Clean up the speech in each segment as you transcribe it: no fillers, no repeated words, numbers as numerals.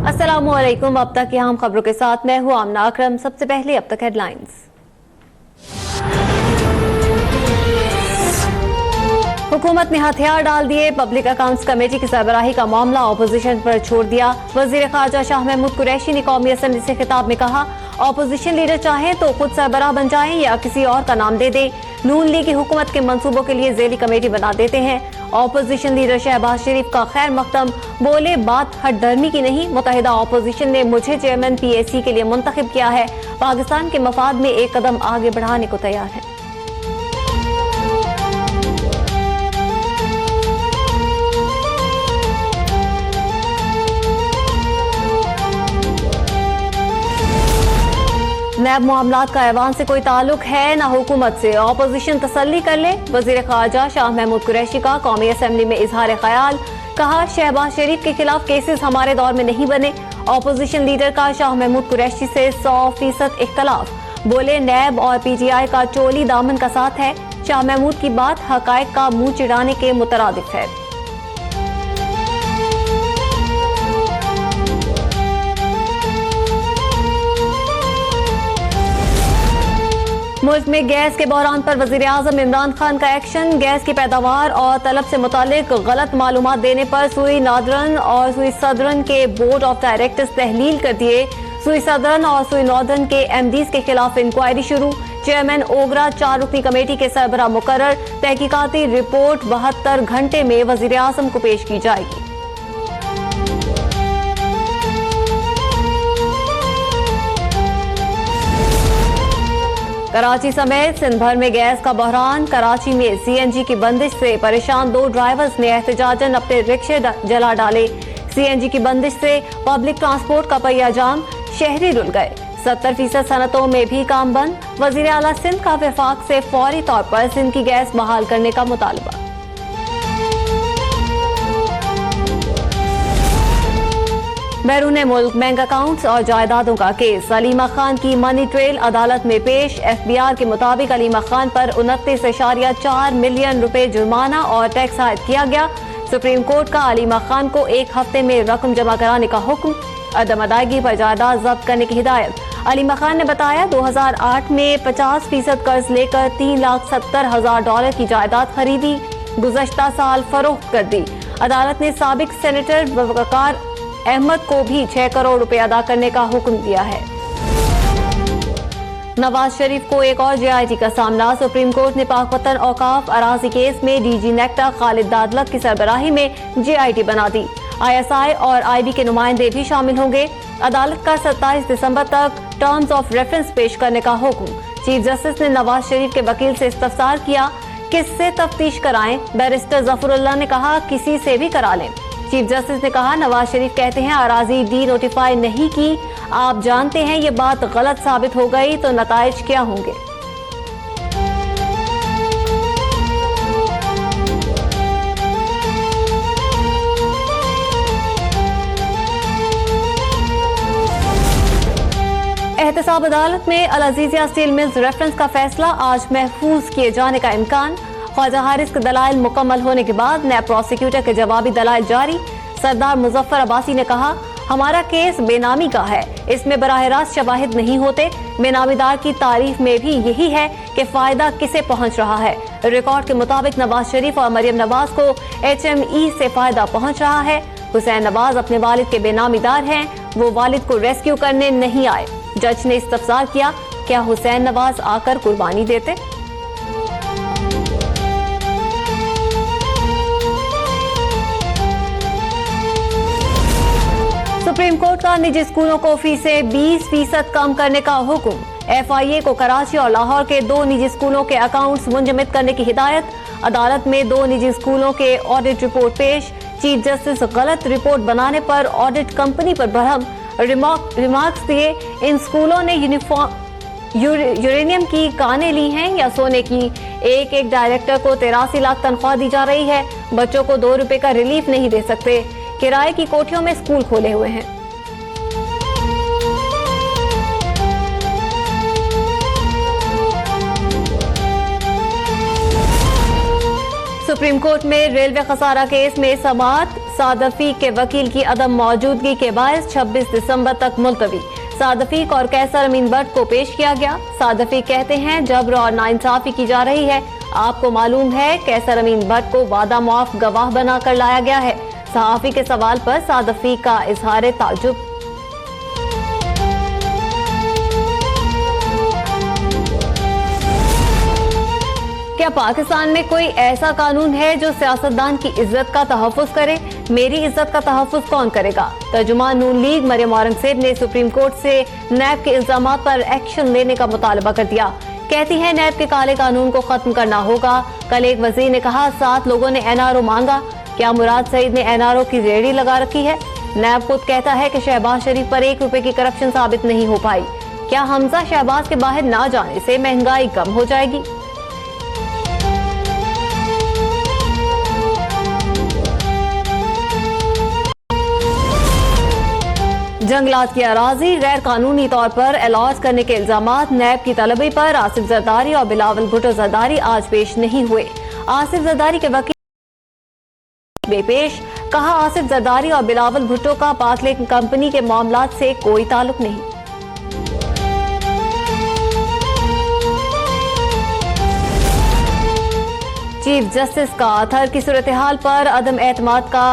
अस्सलामुअलैकुम। अब तक यहाँ खबरों के साथ मैं हूँ आमना अकरम। सबसे पहले अब तक हेडलाइंस। हुकूमत ने हथियार डाल दिए, पब्लिक अकाउंट्स कमेटी की सरबराही का मामला ऑपोजिशन पर छोड़ दिया। वजीर खारजा शाह महमूद कुरैशी ने कौमी असम्बली से खिताब में कहा, ऑपोजिशन लीडर चाहे तो खुद सरबराह बन जाएं या किसी और का नाम दे दे। नून लीग की हुकूमत के मंसूबों के लिए ज़ेली कमेटी बना देते हैं। ऑपोजिशन लीडर शहबाज शरीफ का खैर मकदम, बोले बात हट धर्मी की नहीं, मुत्तहिदा ऑपोजिशन ने मुझे चेयरमैन PAC के लिए मुंतखब किया है, पाकिस्तान के मफाद में एक कदम आगे बढ़ाने को तैयार है। नैब मामलात का ऐवान से कोई ताल्लुक है न हुकूमत से, ऑपोजिशन तसल्ली कर ले। वजीर खारजा शाह महमूद कुरैशी का कौमी असम्बली में इजहार ख्याल, कहा शहबाज शरीफ के खिलाफ केसेस हमारे दौर में नहीं बने। ऑपोजिशन लीडर का शाह महमूद कुरैशी से 100% इख्तलाफ, बोले नैब और PTI का चोली दामन का साथ है। शाह महमूद की बात हकायक का मुंह चिढ़ाने के मुतरादिफ है। मुल्क में गैस के बहरान पर वजीर आजम इमरान खान का एक्शन, गैस की पैदावार और तलब से मुतालिक गलत मालूमात देने पर सुई नॉर्दर्न और सुई सदर्न के बोर्ड ऑफ डायरेक्टर्स तहलील कर दिए। सुई सदर्न और सुई नॉर्दर्न के MDs के खिलाफ इंक्वायरी शुरू। चेयरमैन ओगरा 4 रुकनी कमेटी के सरबराह मुकर्रर। तहकीकाती रिपोर्ट 72 घंटे में वजीर आजम को पेश की जाएगी। कराची समेत सिंध भर में गैस का बहरान। कराची में CNG की बंदिश से परेशान 2 ड्राइवर्स ने एहतजाजन अपने रिक्शे जला डाले। CNG की बंदिश से पब्लिक ट्रांसपोर्ट का पहिया जाम, शहरी रुल गए। 70% सनतों में भी काम बंद। वजीर आला सिंध का वफाक से फौरी तौर पर सिंध की गैस बहाल करने का मुतालबा। बैरून मुल्क बैंक अकाउंट्स और जायदादों का केस। अलीमा खान की मनी ट्रेल अदालत में पेश। FBR के मुताबिक अलीमा खान पर 29.4 मिलियन रुपए जुर्माना और टैक्स आयद किया गया। सुप्रीम कोर्ट का अलीमा खान को 1 हफ्ते में रकम जमा कराने का हुक्म, अदम अदायगी पर जायदाद जब्त करने की हिदायत। अलीमा खान ने बताया 2008 में 50% कर्ज लेकर $3,70,000 की जायदाद खरीदी, गुज़श्ता साल फरोख्त कर दी। अदालत ने साबिक सेनेटर वकार अहमद को भी 6 करोड़ रुपए अदा करने का हुक्म दिया है। नवाज शरीफ को एक और JIT का सामना। सुप्रीम कोर्ट ने पाकपतन औकाफ अराजी केस में DG नेक्टा खालिद दादलक की सरबराही में JIT बना दी। ISI और IB के नुमाइंदे भी शामिल होंगे। अदालत का 27 दिसंबर तक टर्म्स ऑफ रेफरेंस पेश करने का हुक्म। चीफ जस्टिस ने नवाज शरीफ के वकील से इस्तफसार किया, किससे तफ्तीश कराएं। बैरिस्टर जफरुल्लाह ने कहा किसी से भी करा लें। चीफ जस्टिस ने कहा नवाज शरीफ कहते हैं अराजी डी नोटिफाई नहीं की, आप जानते हैं ये बात गलत साबित हो गई तो नताइज क्या होंगे। एहतसाब अदालत में अल अजीजिया स्टील मिल्स रेफरेंस का फैसला आज महफूज किए जाने का इम्कान। ख्वाजा हारिस के दलाइल मुकम्मल होने के बाद नैब प्रोसिक्यूटर के जवाबी दलाइल जारी। सरदार मुजफ्फर अब्बासी ने कहा हमारा केस बेनामी का है, इसमें बराह रास्त शवाहिद नहीं होते। बेनामीदार की तारीफ में भी यही है कि फायदा किसे पहुंच रहा है। रिकॉर्ड के मुताबिक नवाज शरीफ और मरियम नवाज को HME से फायदा पहुंच रहा है। हुसैन नवाज अपने वालिद के बेनामीदार हैं, वो वालिद को रेस्क्यू करने नहीं आए। जज ने इस्तफसार किया, क्या हुसैन नवाज आकर कुर्बानी देते। सुप्रीम कोर्ट का निजी स्कूलों को फीसें 20% कम करने का हुक्म। FIA को कराची और लाहौर के 2 निजी स्कूलों के अकाउंट्स मुंजमद करने की हिदायत। अदालत में 2 निजी स्कूलों के ऑडिट रिपोर्ट पेश। चीफ जस्टिस गलत रिपोर्ट बनाने पर ऑडिट कंपनी पर बरहम। रिमार्क्स दिए, इन स्कूलों ने यूरेनियम की कानें ली हैं या सोने की। एक डायरेक्टर को 83 लाख तनख्वाह दी जा रही है। बच्चों को 2 रुपए का रिलीफ नहीं दे सकते। किराए की कोठियों में स्कूल खोले हुए हैं। सुप्रीम कोर्ट में रेलवे खसारा केस में समाअत। सादफीक के वकील की अदम मौजूदगी के बायस 26 दिसंबर तक मुलतवी। सादफीक और कैसर अमीन भट्ट को पेश किया गया। सादफीक कहते हैं जबर और नाइंसाफी की जा रही है। आपको मालूम है कैसर अमीन भट्ट को वादा मुआफ गवाह बनाकर लाया गया है। सहाफी के सवाल पर सादफीक का इजहार ताज्जुब। क्या पाकिस्तान में कोई ऐसा कानून है जो सियासतदान की इज्जत का तहफ़्फ़ुज़ करे? मेरी इज्जत का तहफ़्फ़ुज़ कौन करेगा? तर्जुमान नून लीग मरियम औरंगज़ेब ने सुप्रीम कोर्ट से नैब के इल्जामात पर एक्शन लेने का मुतालबा कर दिया। कहती है नैब के काले कानून को खत्म करना होगा। कल एक वज़ीर ने कहा 7 लोगों ने NRO मांगा। क्या मुराद सईद ने NRO की रेहड़ी लगा रखी है? नैब खुद कहता है कि शहबाज शरीफ पर 1 रुपए की करप्शन साबित नहीं हो पाई। क्या हमजा शहबाज के बाहर ना जाने से महंगाई कम हो जाएगी? जंगलात की अराजी गैर कानूनी तौर पर अलॉट करने के इल्जामात। नैब की तलबी पर आसिफ जरदारी और बिलावल भुट्टो जरदारी आज पेश नहीं हुए। आसिफ जरदारी के वकील बेपेश। कहा आसिफ जरदारी और बिलावल भुट्टो का पाकलेक कंपनी के मामलात से कोई ताल्लुक नहीं। चीफ जस्टिस का थर की सूरत हाल पर अदम एतमाद का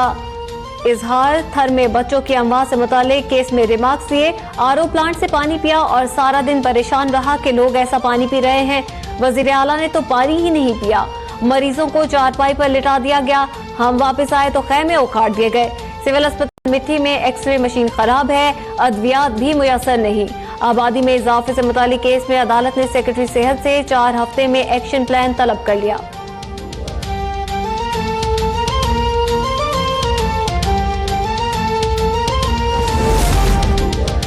इजहार। थर में बच्चों की अमवा से मुतालिक केस में रिमार्क्स दिए। RO प्लांट से पानी पिया और सारा दिन परेशान रहा कि लोग ऐसा पानी पी रहे हैं। वजीर आला ने तो पानी ही नहीं पिया। मरीजों को चारपाई पर लिटा दिया गया। हम वापस आए तो खैमे उखाड़ दिए गए। सिविल अस्पताल मिट्टी में एक्सरे मशीन खराब है। अद्वियात भी मुयसर नहीं। आबादी में इजाफे से मुतालिक केस में अदालत ने सेक्रेटरी सेहत से 4 हफ्ते में एक्शन प्लान तलब कर लिया।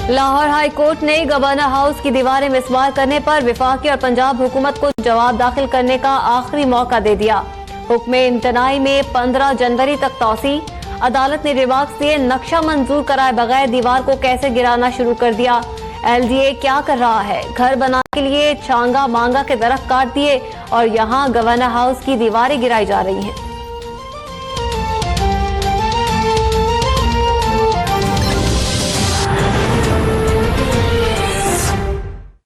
लाहौर हाई कोर्ट ने गवर्नर हाउस की दीवारें मिसमार करने पर वफाकी और पंजाब हुकूमत को जवाब दाखिल करने का आखिरी मौका दे दिया। हुक्म इम्तनाई में 15 जनवरी तक तौसी। अदालत ने रिमार्क्स दिए। नक्शा मंजूर कराए बगैर दीवार को कैसे गिराना शुरू कर दिया? LDA क्या कर रहा है? घर बनाने के लिए छांगा मांगा के दरख्त काट दिए और यहाँ गवर्नर हाउस की दीवारें गिराई जा रही हैं।